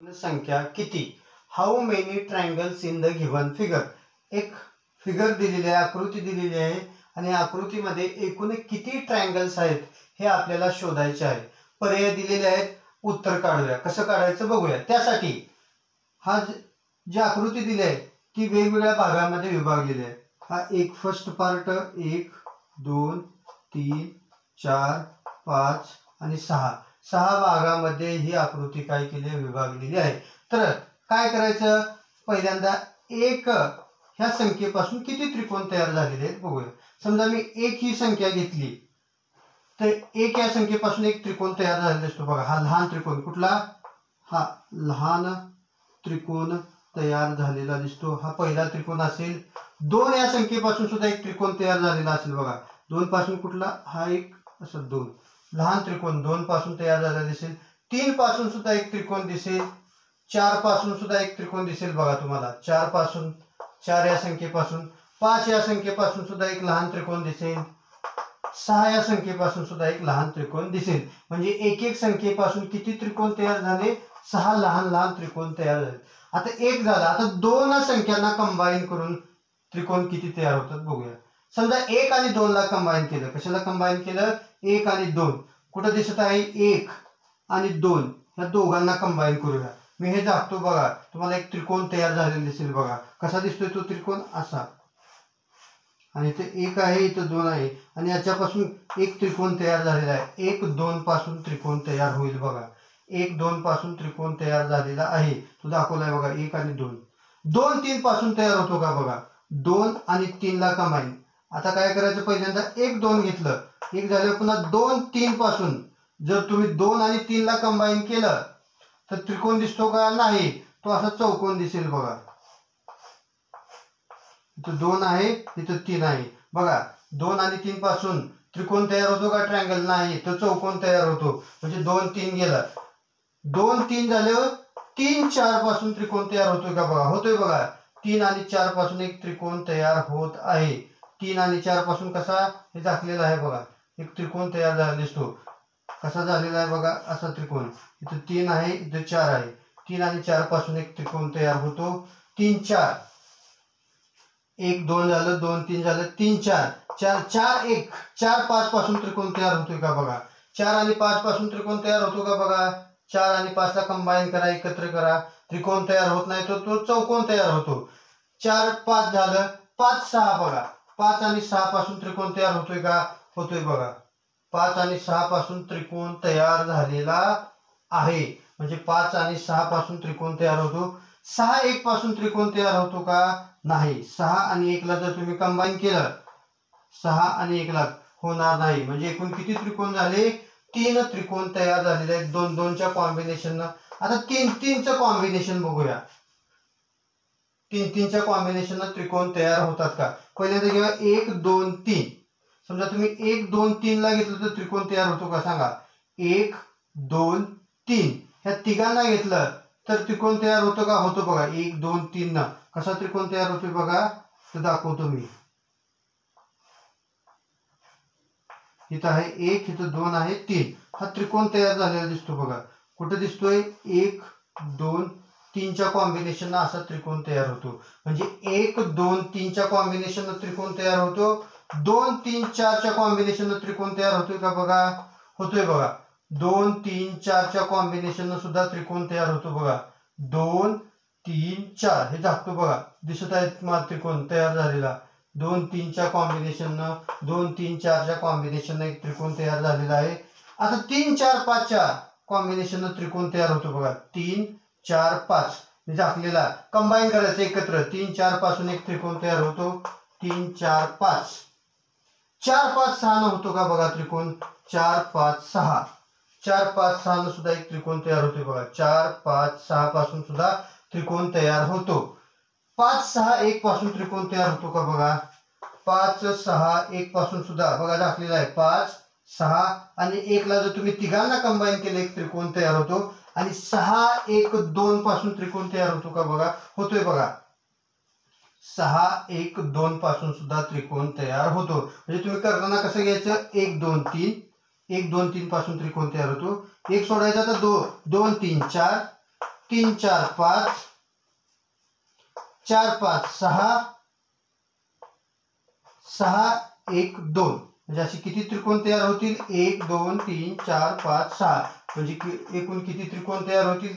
संख्या किती? How many triangles in the given figure. एक फिगर दिलेली आहे, आकृती दिलेली आहे आणि आकृतीमध्ये एकूण किती ट्रायंगल्स आहेत हे आपल्याला शोधायचे आहे. पर्याय दिलेले आहेत, उत्तर काढूया. कसं काढायचं बघूया. त्यासाठी हा जी आकृती दिली आहे ती वेगवेगळ्या भागांमध्ये विभागलेली आहे. हा एक फर्स्ट पार्ट 1 2 3 4 5 आणि 6 भागामध्ये ही आकृती काय केली आहे, विभागलेली आहे. तर काय करायचं, पहिल्यांदा एक ह्या संख्येपासून किती त्रिकोण तयार झालेले आहेत बघूया. समजा मी एक ही संख्या घेतली तर एक या संख्येपासून एक त्रिकोण तयार झालेला असतो बघा. हा लहान त्रिकोण कुठला, हा लहान त्रिकोण तयार झालेला दिसतो. हा पहिला त्रिकोण असेल. 2 या संख्येपासून सुद्धा एक त्रिकोण तयार झालेला असेल बघा. 2 पासून कुठला, हा एक असं 2 लहान त्रिकोण 2 पासून तयार झालेला दिसेल. 3 पासून सुद्धा एक त्रिकोण दिसेल. 4 पासून सुद्धा एक त्रिकोण दिसेल बघा तुम्हाला. 4 पासून, 4 या संख्येपासून, 5 या संख्येपासून सुद्धा एक लहान त्रिकोण दिसेल. 6 या संख्येपासून सुद्धा एक लहान त्रिकोण दिसेल. म्हणजे एक एक संख्येपासून किती त्रिकोण तयार झाले, 6 लहान लहान त्रिकोण तयार झाले. आता एक झाला. आता 2 संख्यांना कंबाईन करून त्रिकोण किती तयार होतात बघूया. समजा 1 आणि 2 ला कंबाईन केलं. कशाला कंबाईन केलं, 1 आणि 2. कुठं दिसत आहे, 1 आणि 2 या दोघांना कंबाईन करूया. मी हे दाखवतो बघा. तुम्हाला एक त्रिकोण तयार झालेला दिसेल बघा. कसा दिसतोय तो त्रिकोण, असा. आणि इथे 1 आहे, इथं 2 आहे आणि याच्यापासून एक त्रिकोण तयार झालेला आहे. 1 2 पासून त्रिकोण तयार होईल बघा. 1 2 पासून त्रिकोण तयार झालेला आहे. तो दाखवलाय बघा. 1 आणि 2. 2 3 पासून तयार होतो का बघा. 2 आणि 3 ला कंबाईन. आता काय करायचं, पहिल्यांदा 1 2 घेतलं. 1 झालं. पुन्हा 2 3 पासून जर तुम्ही 2 आणि 3 ला कंबाईन केलं तर त्रिकोण दिसतो का, नाही. तो असा चौकोन दिसेल बघा. इथं 2 आहे, इथं 3 आहे बघा. 2 आणि 3 पासून त्रिकोण तयार होतो का, ट्रायंगल, नाही. तो चौकोन तयार होतो. म्हणजे 2 3 गेला. 2 3 झाल्यावर 3 4 पासून त्रिकोण तयार होतोय का बघा. होतोय बघा. 3 आणि 4 पासून एक त्रिकोण तयार होत आहे. 3 आणि 4 पासून कसा, हे दाखलेला आहे बघा. एक त्रिकोण तयार झालेला दिसतो. कसा झालेला आहे बघा, असा त्रिकोण. इथं 3 आहे, इथं 4 आहे. 3 आणि 4 पासून एक त्रिकोण तयार होतो. 3 4, 1 2 झालं, 2 3 झालं, 3 4, 4 4 1, 4 5 पासून त्रिकोण तयार होतोय का बघा. 4 आणि 5 पासून त्रिकोण तयार होतो का बघा. 4 आणि 5 ला कंबाईन करा, एकत्र करा. त्रिकोण तयार होत नाही, तो चौकोन तयार होतो. 4 5 झालं. 5 6 बघा. 5 आणि 6 पासून त्रिकोण तयार होतोय का, होतोय बघा. 5 आणि 6 पासून त्रिकोण तयार झालेला आहे. म्हणजे 5 आणि 6 पासून त्रिकोण तयार होतो. 6 1 पासून त्रिकोण तयार होतो का, नाही. 6 आणि 1 ला जर तुम्ही कंबाईन केलं, 6 आणि 1 ला होणार नाही. म्हणजे एकूण किती त्रिकोण झाले, 3 त्रिकोण तयार झालेले आहेत 2 2 च्या कॉम्बिनेशन. आता 3 3 चं कॉम्बिनेशन बघूया. 3 3 च्या कॉम्बिनेशन त्रिकोण तयार होतात का. पहिल्यांदा घेऊया 1 2 3. समजा तुम्ही 1 2 3 ला घेतलं तर त्रिकोण तयार होतो का सांगा. 1 2 3 ह्या तिघांना घेतलं तर त्रिकोण तयार होतो का, होतो बघा. 1 2 3 ना कसा त्रिकोण तयार होतोय बघा, तर दाखवतो मी. इथं आहे 1, इथं 2 आहे 3. हा त्रिकोण तयार झालेला दिसतो बघा. कुठे दिसतोय, 1 2 3 च्या कॉम्बिनेशन असा त्रिकोण तयार होतो. म्हणजे 1 2 3 च्या कॉम्बिनेशन त्रिकोण तयार होतो. 2 3 4 च्या कॉम्बिनेशन त्रिकोण तयार होतोय का बघा, होतोय बघा. 2 3 4 च्या कॉम्बिनेशन सुद्धा त्रिकोण तयार होतो बघा. 2 3 4 हे दाखवतो बघा. दिसत आहे तुम्हाला त्रिकोण तयार झालेला. 2 3 च्या कॉम्बिनेशन, 2 3 4 च्या कॉम्बिनेशन एक त्रिकोण तयार झालेला आहे. आता 3 4 5 च्या कॉम्बिनेशन त्रिकोण तयार होतो बघा. 3 4 5 दाखलेला. कंबाईन करायचं एकत्र. 3 4 पासून एक त्रिकोण तयार होतो. 3 4 5, 4 5 6 न होतो का बघा त्रिकोण. 4 5 6, 4 5 6 न सुद्धा एक त्रिकोण तयार होतो बघा. 4 5 6 पासून सुद्धा त्रिकोण तयार होतो. 5 6 1 पासून त्रिकोण तयार होतो का बघा. 5 6 1 पासून सुद्धा बघा दाखलेला आहे. 5 6 आणि 1 ला जर तुम्ही तिघांना कंबाईन केलं एक त्रिकोण तयार होतो. आणि 6 1 2 पासून त्रिकोण तयार होतो का बघा, होतोय बघा. 6 1 2 पासून सुद्धा त्रिकोण तयार होतो. म्हणजे तुम्ही करताना कसं घ्यायचं, 1 2 3, 1 2 3 पासून त्रिकोण तयार होतो. एक सोडायचा तर 2 2 3 4, 3 4 5 4 5 6 6 1 2 म्हणजे असे किती त्रिकोण तयार होतील 1 2 3 4 5 6 म्हणजे एकूण किती त्रिकोण तयार होतील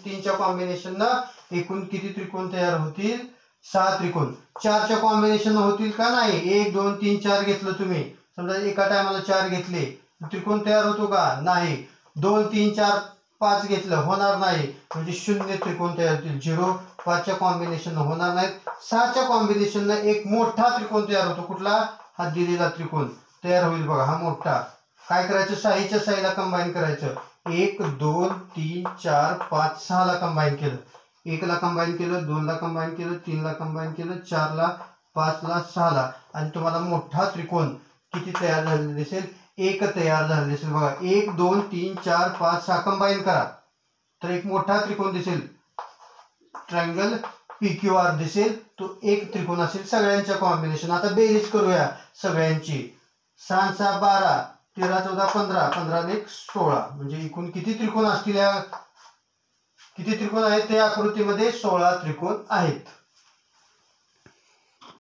3 च्या कॉम्बिनेशन ना एकूण किती त्रिकोण तयार होतील 6 त्रिकोण 4 च्या कॉम्बिनेशन होतील का नाही 1 2 3 4 घेतलं तुम्ही समजा एका टायमाला 4 घेतले त्रिकोण तयार होतो का नाही 2 3 4 5 घेतलं होणार नाही म्हणजे शून्य त्रिकोण तयार होतील 0 5 च्या कॉम्बिनेशन होणार नाहीत 6 च्या कॉम्बिनेशन एक मोठा त्रिकोण तयार होतो कुठला हा दिलेला त्रिकोण तयार होईल बघा हा मोठा काय करायचं 6 च्या 6 ला कंबाईन करायचं 1 2 3 4 5 6 ला कंबाईन केलं 1 ला कंबाईन केलं 2 ला कंबाईन केलं 3 ला कंबाईन केलं 4 ला 5 ला 6 ला आणि तुम्हाला मोठा त्रिकोण किती तयार झालेला दिसेल एक तयार झालेला दिसेल बघा 1 2 3 4 5 6 कंबाईन करा तर एक मोठा त्रिकोण दिसेल ट्रायंगल PQR दिसेल तो एक त्रिकोण असेल सगळ्यांच्या कॉम्बिनेशन आता बेरीज करूया सगळ्यांची 6 6 12 13 14 15 15 1 16 म्हणजे एकूण किती त्रिकोण असतील किती त्रिकोण आहेत त्या आकृतीमध्ये 16 त्रिकोण आहेत।